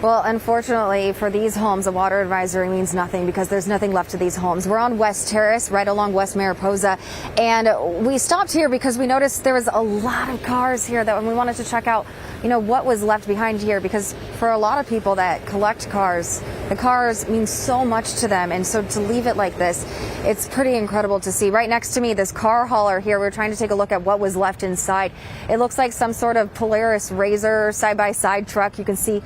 Well, unfortunately for these homes, a water advisory means nothing because there's nothing left of these homes. We're on West Terrace, right along West Mariposa, and we stopped here because we noticed there was a lot of cars here that we wanted to check out, what was left behind here, because for a lot of people that collect cars, the cars mean so much to them, and so to leave it like this, it's pretty incredible to see. Right next to me, this car hauler here, we're trying to take a look at what was left inside. It looks like some sort of Polaris RZR side-by-side truck. You can see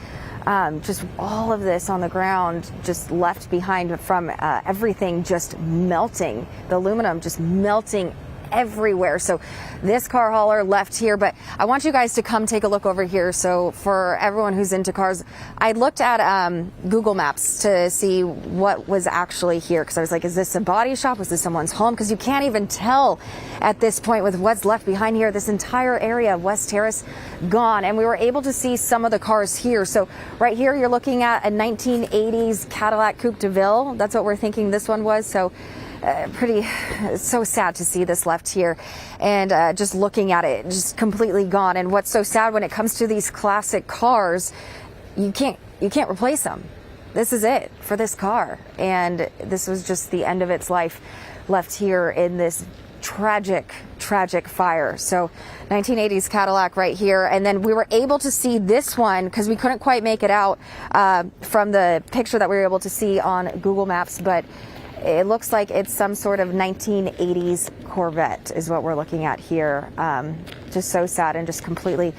just all of this on the ground, just left behind from everything just melting, the aluminum just melting everywhere. So this car hauler left here, but I want you guys to come take a look over here. So for everyone who's into cars, I looked at Google Maps to see what was actually here, because I was like, is this a body shop? Was this someone's home? Because you can't even tell at this point with what's left behind here. This entire area of West Terrace gone, and we were able to see some of the cars here. So right here you're looking at a 1980s Cadillac Coupe de Ville. That's what we're thinking this one was. So so sad to see this left here, and just looking at it, just completely gone. And what's so sad when it comes to these classic cars, you can't replace them. This is it for this car, and this was just the end of its life left here in this tragic fire. So 1980s Cadillac right here, and then we were able to see this one because we couldn't quite make it out from the picture that we were able to see on Google Maps, but it looks like it's some sort of 1980s Corvette is what we're looking at here. Just so sad, and just completely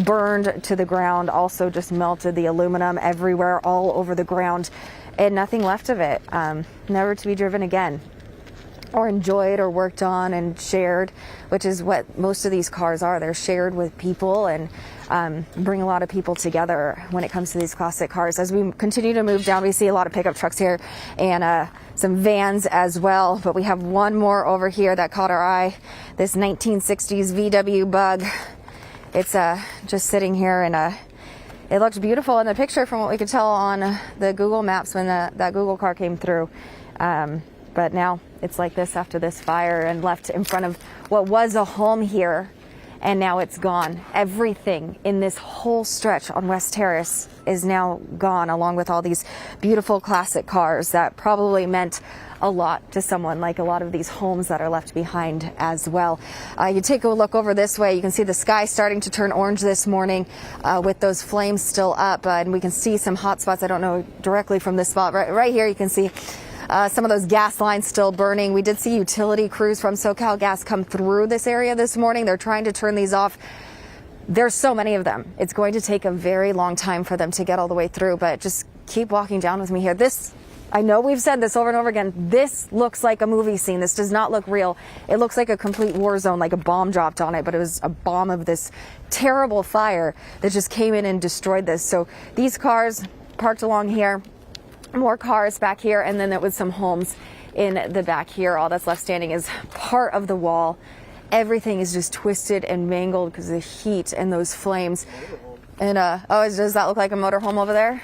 burned to the ground. Also just melted, the aluminum everywhere, all over the ground, and nothing left of it. Never to be driven again, or enjoyed, or worked on and shared, which is what most of these cars are. They're shared with people and bring a lot of people together when it comes to these classic cars. As we continue to move down, we see a lot of pickup trucks here and some vans as well. But we have one more over here that caught our eye, this 1960s VW Bug. It's just sitting here, and it looked beautiful in the picture from what we could tell on the Google Maps when that Google car came through. But now it's like this after this fire, and left in front of what was a home here, and now it's gone. Everything in this whole stretch on West Terrace is now gone, along with all these beautiful classic cars that probably meant a lot to someone, like a lot of these homes that are left behind as well. You take a look over this way, you can see the sky starting to turn orange this morning with those flames still up, and we can see some hot spots. I don't know directly from this spot. Right here you can see some of those gas lines still burning. We did see utility crews from SoCal Gas come through this area this morning. They're trying to turn these off. There's so many of them. It's going to take a very long time for them to get all the way through, but just keep walking down with me here. I know we've said this over and over again. This looks like a movie scene. This does not look real. It looks like a complete war zone, like a bomb dropped on it, but it was a bomb of this terrible fire that just came in and destroyed this. So these cars parked along here, more cars back here, and then there was some homes in the back here. All that's left standing is part of the wall. Everything is just twisted and mangled because of the heat and those flames. And does that look like a motorhome over there?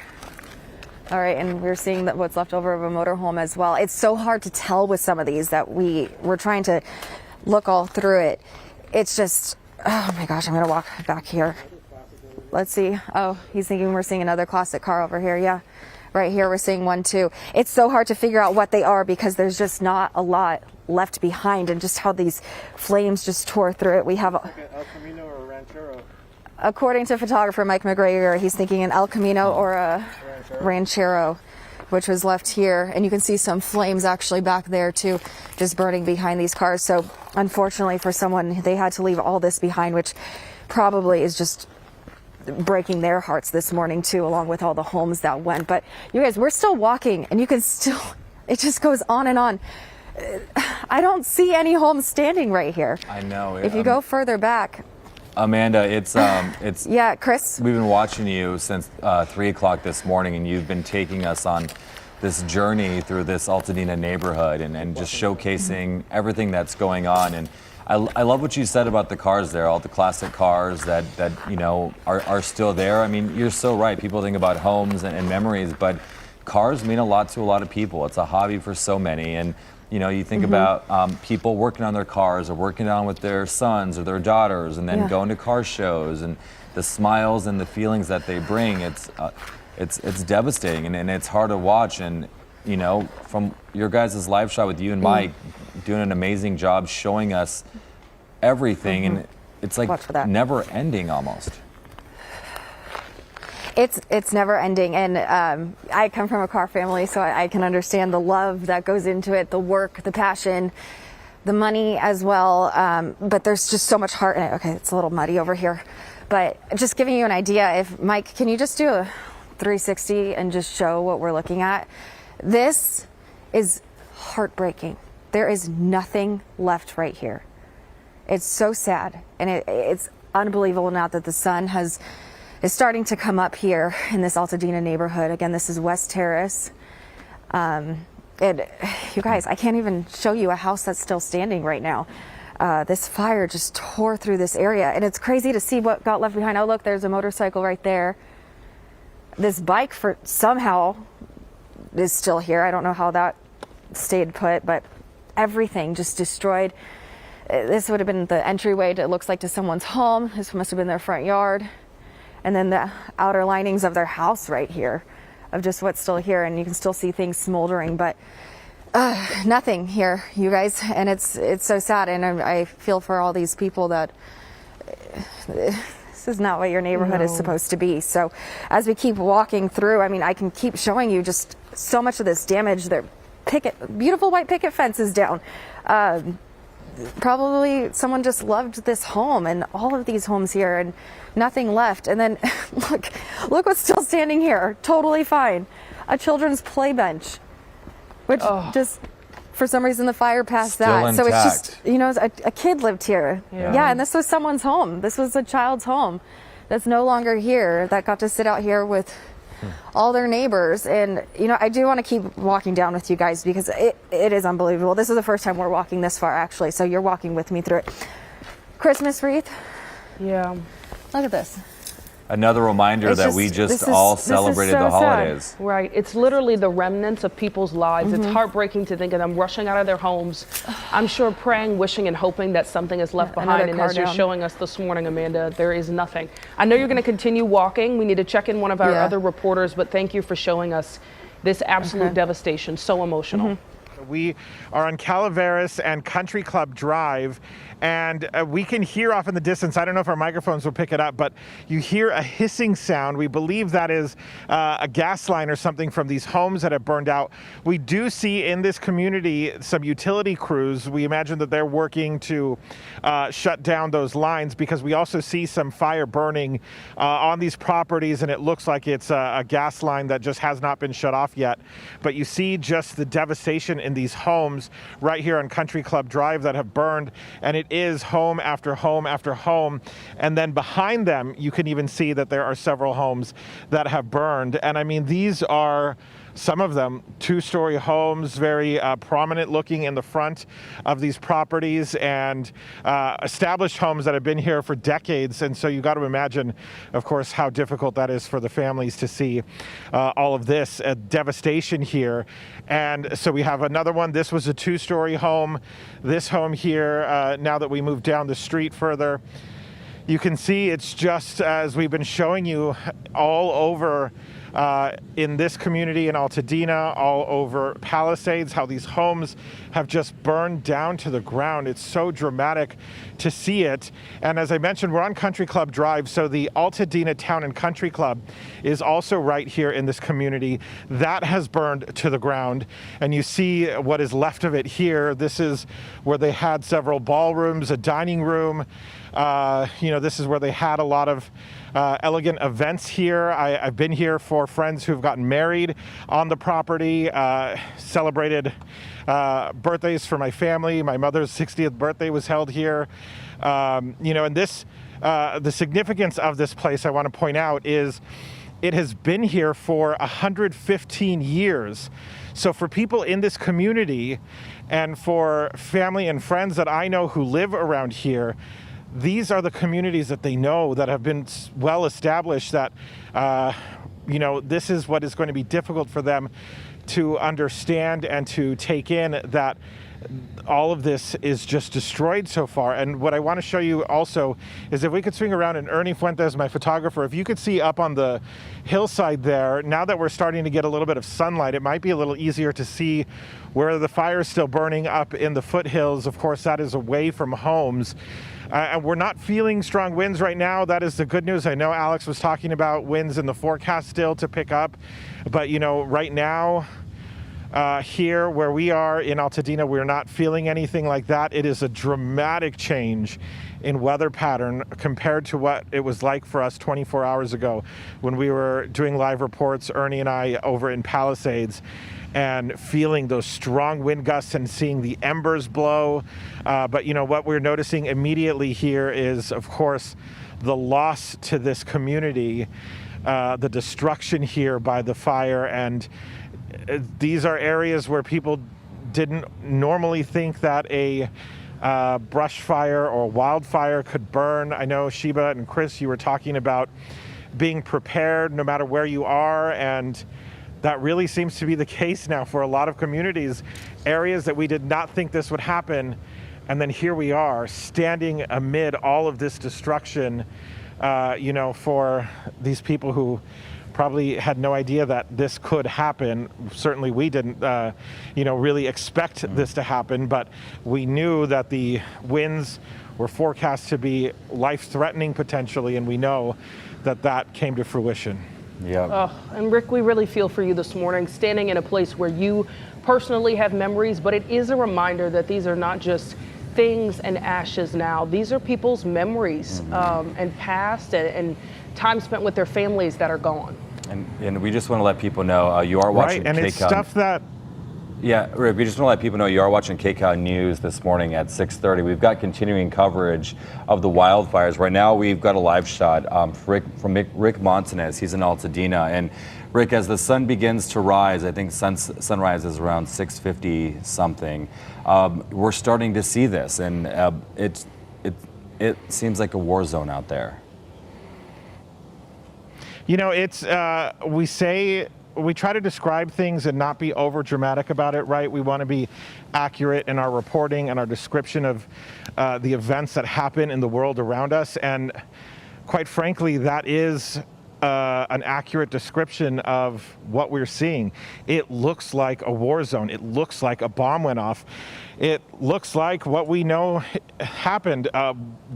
All right, and we're seeing that what's left over of a motorhome as well. It's so hard to tell with some of these that we're trying to look all through it. It's just, oh my gosh, I'm gonna walk back here. Let's see. Oh, he's thinking we're seeing another classic car over here. Yeah. Right here, we're seeing one too. It's so hard to figure out what they are because there's just not a lot left behind, and just how these flames just tore through it. We have like an El Camino or a Ranchero. According to photographer Mike McGregor, he's thinking an El Camino or a Ranchero, which was left here. And you can see some flames actually back there too, just burning behind these cars. So unfortunately for someone, they had to leave all this behind, which probably is just breaking their hearts this morning too, along with all the homes that went. But you guys, we're still walking, and you can still, it just goes on and on. I don't see any homes standing right here. I know. If you go further back, Amanda, it's yeah, Chris, we've been watching you since 3 o'clock this morning, and you've been taking us on this journey through this Altadena neighborhood, and just showcasing everything that's going on. And I love what you said about the cars there, all the classic cars that are still there. I mean, you're so right. People think about homes and memories, but cars mean a lot to a lot of people. It's a hobby for so many. And you think about people working on their cars, or working on with their sons or their daughters, and then going to car shows. And the smiles and the feelings that they bring, it's devastating, and it's hard to watch. And you know, from your guys' live shot with you and Mike doing an amazing job showing us everything, and it's like never ending almost. It's never ending, and I come from a car family, so I can understand the love that goes into it, the work, the passion, the money as well. But there's just so much heart in it. Okay, it's a little muddy over here, but just giving you an idea. If Mike, can you just do a 360 and just show what we're looking at? This is heartbreaking. There is nothing left right here. It's so sad, and it's unbelievable now that the sun is starting to come up here in this Altadena neighborhood. Again, this is West Terrace. And you guys, I can't even show you a house that's still standing right now. This fire just tore through this area, and it's crazy to see what got left behind. Oh, look, there's a motorcycle right there. This bike somehow is still here. I don't know how that stayed put, but everything just destroyed. This would have been the entryway to, it looks like, to someone's home. This must have been their front yard. And then the outer linings of their house right here, of just what's still here. And you can still see things smoldering, but nothing here, you guys. And it's so sad. And I feel for all these people that this is not what your neighborhood is supposed to be. So as we keep walking through, I mean, I can keep showing you just so much of this damage. Their beautiful white picket fence is down. Probably someone just loved this home and all of these homes here, and nothing left. And then look what's still standing here, totally fine. A children's play bench, which just for some reason the fire passed Still that. intact. So it's just, you know, a kid lived here. Yeah, and this was someone's home. This was a child's home that's no longer here, that got to sit out here with all their neighbors. And you know, I do want to keep walking down with you guys because it is unbelievable. This is the first time we're walking this far, actually, so you're walking with me through it. Christmas wreath. Yeah. Look at this. Another reminder that we just all celebrated the holidays. Sad. Right. It's literally the remnants of people's lives. It's heartbreaking to think of them rushing out of their homes. I'm sure praying, wishing, and hoping that something is left behind. And as you're showing us this morning, Amanda, there is nothing. I know you're going to continue walking. We need to check in one of our other reporters, but thank you for showing us this absolute devastation. So emotional. We are on Calaveras and Country Club Drive, and we can hear off in the distance. I don't know if our microphones will pick it up, but you hear a hissing sound. We believe that is a gas line or something from these homes that have burned out. We do see in this community some utility crews. We imagine that they're working to shut down those lines, because we also see some fire burning on these properties, and it looks like it's a gas line that just has not been shut off yet. But you see just the devastation in these homes right here on Country Club Drive that have burned, and it is home after home after home. And then behind them, you can even see that there are several homes that have burned. And I mean, these are some of them two-story homes, very prominent looking in the front of these properties, and established homes that have been here for decades. And so you got to imagine, of course, how difficult that is for the families to see all of this devastation here. And so we have another one. This was a two-story home. This home here, now that we move down the street further, you can see it's just, as we've been showing you, all over in this community in Altadena, all over Palisades, how these homes have just burned down to the ground. It's so dramatic to see it. And as I mentioned, we're on Country Club Drive, so the Altadena Town and Country Club is also right here in this community. That has burned to the ground, and you see what is left of it here. This is where they had several ballrooms, a dining room. You know, this is where they had a lot of elegant events here. I've been here for friends who've gotten married on the property, celebrated birthdays for my family. My mother's 60th birthday was held here. You know, and this, the significance of this place, I want to point out, is it has been here for 115 years. So for people in this community and for family and friends that I know who live around here, these are the communities that they know, that have been well established, that this is what is going to be difficult for them to understand and to take in, that all of this is just destroyed so far. And what I want to show you also is, if we could swing around, and Ernie Fuentes, my photographer, if you could see up on the hillside there, now that we're starting to get a little bit of sunlight, it might be a little easier to see where the fire is still burning up in the foothills. Of course, that is away from homes. And we're not feeling strong winds right now. That is the good news. I know Alex was talking about winds in the forecast still to pick up, but right now, here where we are in Altadena, we're not feeling anything like that. It is a dramatic change in weather pattern compared to what it was like for us 24 hours ago when we were doing live reports, Ernie and I, over in Palisades, and feeling those strong wind gusts and seeing the embers blow. But what we're noticing immediately here is, of course, the loss to this community, the destruction here by the fire. And these are areas where people didn't normally think that a brush fire or wildfire could burn. I know Sheba and Chris, you were talking about being prepared no matter where you are, and that really seems to be the case now for a lot of communities, areas that we did not think this would happen. And then here we are standing amid all of this destruction, for these people who probably had no idea that this could happen. Certainly we didn't, really expect this to happen, but we knew that the winds were forecast to be life-threatening potentially, and we know that that came to fruition. Yeah. Oh, and Rick, we really feel for you this morning, standing in a place where you personally have memories, but it is a reminder that these are not just things and ashes now. These are people's memories and past and time spent with their families that are gone. And we just want to let people know you are watching Right, and it's KCAL. stuff that... Yeah, Rick, we just want to let people know you are watching KCAL News this morning at 6:30. We've got continuing coverage of the wildfires. Right now, we've got a live shot from Rick Montanez. He's in Altadena. And Rick, as the sun begins to rise, I think sunrise is around 6:50 something. We're starting to see this, and it seems like a war zone out there. It's we try to describe things and not be over dramatic about it, right? We want to be accurate in our reporting and our description of the events that happen in the world around us. And quite frankly, that is an accurate description of what we're seeing. It looks like a war zone. It looks like a bomb went off. It looks like what we know happened.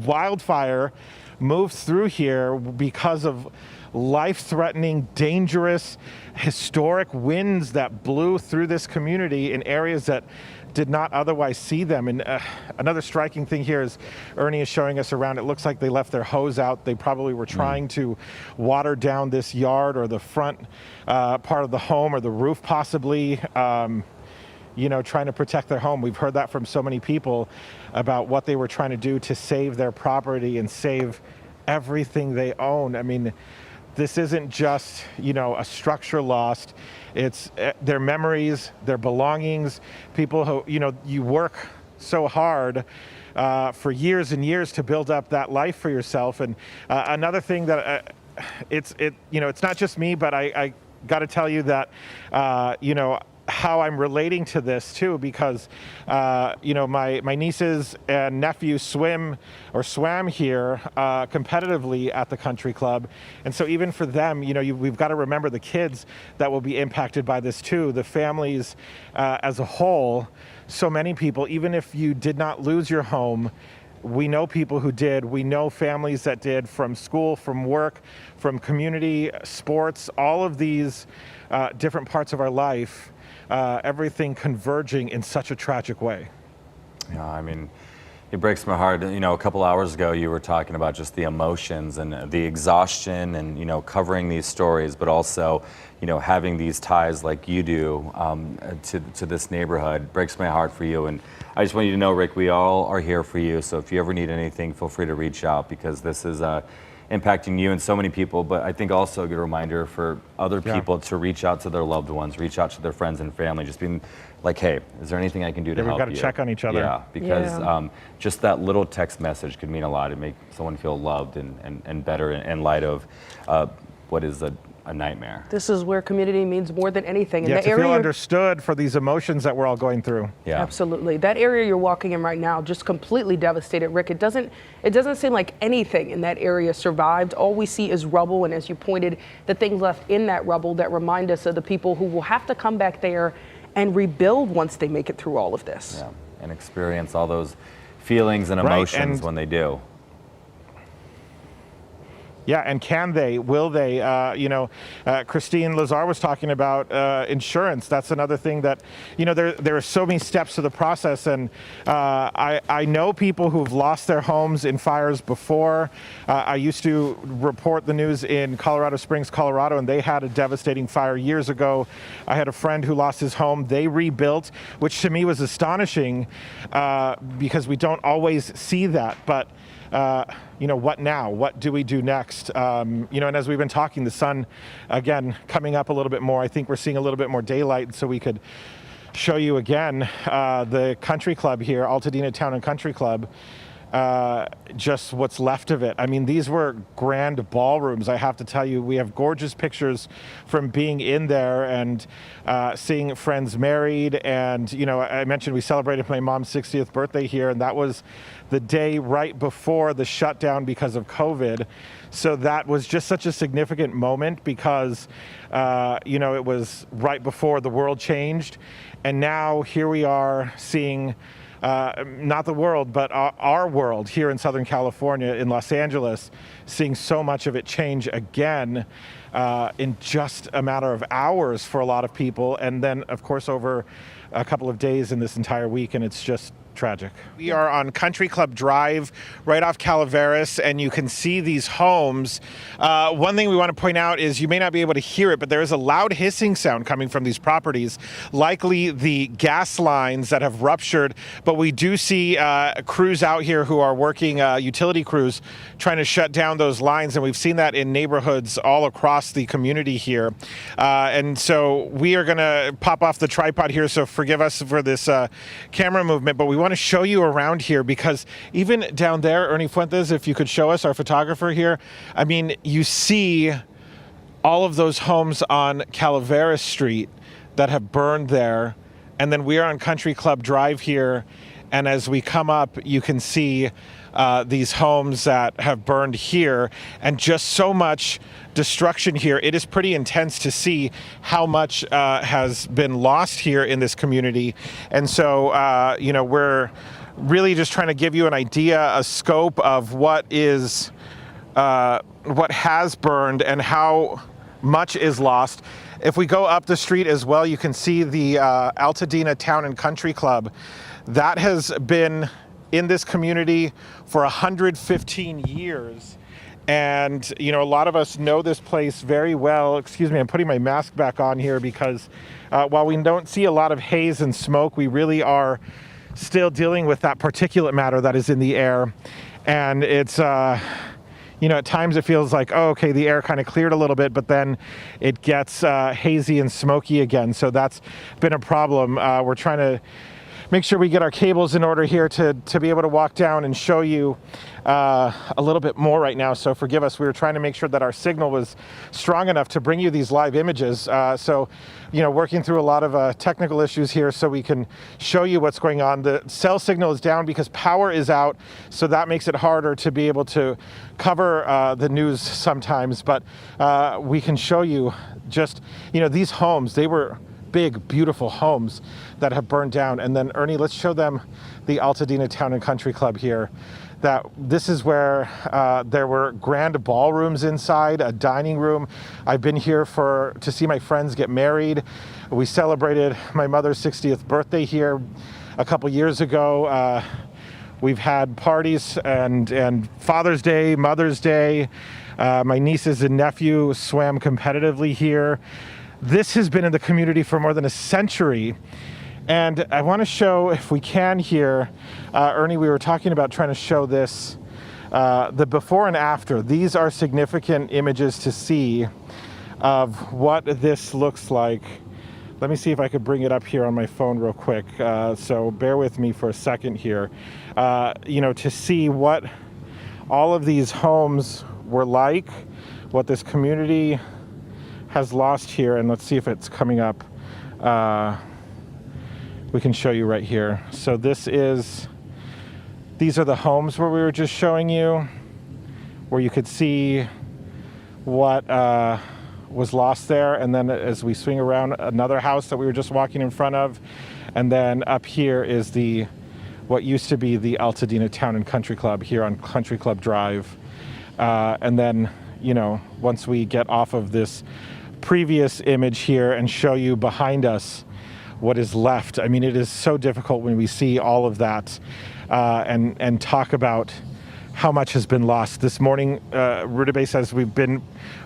Wildfire moved through here because of life-threatening, dangerous, historic winds that blew through this community in areas that did not otherwise see them. And another striking thing here is Ernie is showing us around. It looks like they left their hose out. They probably were trying to water down this yard or the front part of the home or the roof possibly, trying to protect their home. We've heard that from so many people about what they were trying to do to save their property and save everything they own. I mean, this isn't just, a structure lost. It's their memories, their belongings, people who, you work so hard for years and years to build up that life for yourself. And another thing that it's not just me, but I got to tell you that, how I'm relating to this too, because my nieces and nephews swam here competitively at the country club, and so even for them, we've got to remember the kids that will be impacted by this too, the families as a whole. So many people, even if you did not lose your home, we know people who did. We know families that did, from school, from work, from community, sports, all of these different parts of our life. Everything converging in such a tragic way. Yeah, I mean, it breaks my heart. A couple hours ago, you were talking about just the emotions and the exhaustion and, covering these stories, but also, having these ties like you do to this neighborhood. Breaks my heart for you. And I just want you to know, Rick, we all are here for you. So if you ever need anything, feel free to reach out, because this is impacting you and so many people, but I think also a good reminder for other people to reach out to their loved ones, reach out to their friends and family, just being like, hey, is there anything I can do to help you? We've got to check on each other. Yeah, because just that little text message could mean a lot. It make someone feel loved and better in light of what is a a nightmare. This is where community means more than anything. Yeah, to feel understood for these emotions that we're all going through. Yeah, absolutely. That area you're walking in right now, just completely devastated, Rick. It doesn't seem like anything in that area survived. All we see is rubble, and as you pointed, the things left in that rubble that remind us of the people who will have to come back there and rebuild once they make it through all of this. Yeah, and experience all those feelings and emotions when they do. Yeah, and can they? Will they? Christine Lazar was talking about insurance. That's another thing that, there are so many steps to the process. And I know people who've lost their homes in fires before. I used to report the news in Colorado Springs, Colorado, and they had a devastating fire years ago. I had a friend who lost his home. They rebuilt, which to me was astonishing because we don't always see that. But what now? What do we do next? And as we've been talking, the sun, again, coming up a little bit more. I think we're seeing a little bit more daylight, so we could show you again the country club here, Altadena Town and Country Club. Just what's left of it. I mean, these were grand ballrooms. I have to tell you, we have gorgeous pictures from being in there and seeing friends married. And, I mentioned we celebrated my mom's 60th birthday here, and that was the day right before the shutdown because of COVID. So that was just such a significant moment because, it was right before the world changed. And now here we are seeing not the world, but our world here in Southern California, in Los Angeles, seeing so much of it change again in just a matter of hours for a lot of people. And then, of course, over a couple of days in this entire week, and it's just tragic. We are on Country Club Drive, right off Calaveras, and you can see these homes. One thing we want to point out is you may not be able to hear it, but there is a loud hissing sound coming from these properties, likely the gas lines that have ruptured. But we do see crews out here who are working, utility crews, trying to shut down those lines, and we've seen that in neighborhoods all across the community here. And so we are going to pop off the tripod here, so forgive us for this camera movement, but we want to show you around here because even down there, Ernie Fuentes, if you could show us, our photographer here, I mean, you see all of those homes on Calaveras Street that have burned there. And then we are on Country Club Drive here. And as we come up, you can see these homes that have burned here and just so much destruction here. It is pretty intense to see how much has been lost here in this community. And so, we're really just trying to give you an idea, a scope of what has burned and how much is lost. If we go up the street as well, you can see the Altadena Town and Country Club. That has been in this community for 115 years. And, a lot of us know this place very well. Excuse me, I'm putting my mask back on here because while we don't see a lot of haze and smoke, we really are still dealing with that particulate matter that is in the air. And it's, at times it feels like, oh, okay, the air kind of cleared a little bit, but then it gets hazy and smoky again. So that's been a problem. We're trying to make sure we get our cables in order here to be able to walk down and show you a little bit more right now. So forgive us. We were trying to make sure that our signal was strong enough to bring you these live images. Working through a lot of technical issues here so we can show you what's going on. The cell signal is down because power is out. So that makes it harder to be able to cover the news sometimes. But we can show you just, these homes, they were big, beautiful homes that have burned down. And then, Ernie, let's show them the Altadena Town and Country Club here. That this is where there were grand ballrooms inside, a dining room. I've been here to see my friends get married. We celebrated my mother's 60th birthday here a couple years ago. We've had parties and Father's Day, Mother's Day. My nieces and nephew swam competitively here. This has been in the community for more than a century. And I want to show, if we can here, Ernie, we were talking about trying to show this, the before and after. These are significant images to see of what this looks like. Let me see if I could bring it up here on my phone real quick. So bear with me for a second here. To see what all of these homes were like, what this community has lost here, and let's see if it's coming up. We can show you right here. So these are the homes where we were just showing you, where you could see what was lost there. And then as we swing around, another house that we were just walking in front of. And then up here is what used to be the Altadena Town and Country Club here on Country Club Drive. And then, once we get off of this previous image here and show you behind us what is left. I mean, it is so difficult when we see all of that and talk about how much has been lost. This morning, Rudabeh says we've been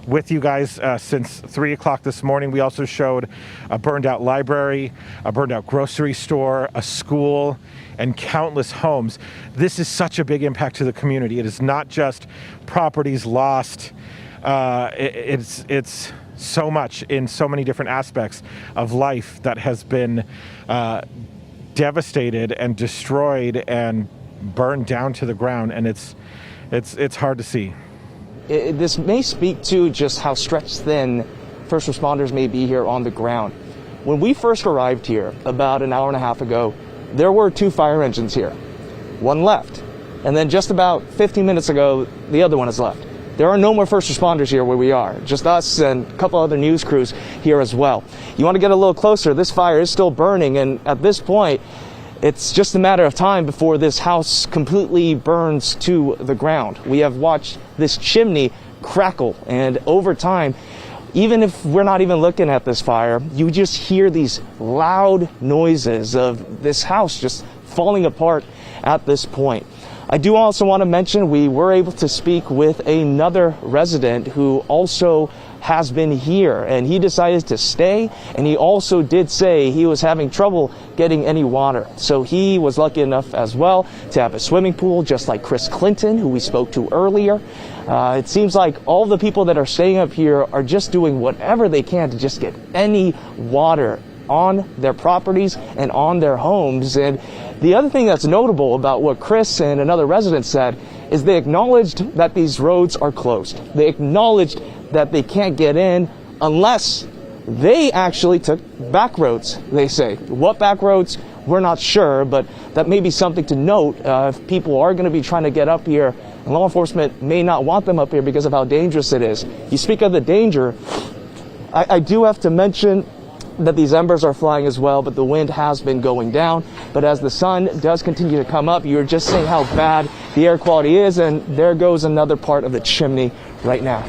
with you guys since 3 o'clock this morning. We also showed a burned out library, a burned out grocery store, a school, and countless homes. This is such a big impact to the community. It is not just properties lost. It's so much in so many different aspects of life that has been devastated and destroyed and burned down to the ground, and it's hard to see. This may speak to just how stretched thin first responders may be here on the ground. When we first arrived here about an hour and a half ago, there were 2 fire engines here. One left, and then just about 15 minutes ago, the other one has left. There are no more first responders here where we are, just us and a couple other news crews here as well. You want to get a little closer, this fire is still burning, and at this point, it's just a matter of time before this house completely burns to the ground. We have watched this chimney crackle, and over time, even if we're not even looking at this fire, you just hear these loud noises of this house just falling apart at this point. I do also want to mention we were able to speak with another resident who also has been here, and he decided to stay, and he also did say he was having trouble getting any water. So he was lucky enough as well to have a swimming pool, just like Chris Clinton, who we spoke to earlier. It seems like all the people that are staying up here are just doing whatever they can to just get any water on their properties and on their homes. And the other thing that's notable about what Chris and another resident said is they acknowledged that these roads are closed. They acknowledged that they can't get in unless they actually took back roads, they say. What back roads, we're not sure, but that may be something to note if people are going to be trying to get up here. And law enforcement may not want them up here because of how dangerous it is. You speak of the danger, I do have to mention that these embers are flying as well, but the wind has been going down. But as the sun does continue to come up, you're just seeing how bad the air quality is, and there goes another part of the chimney right now.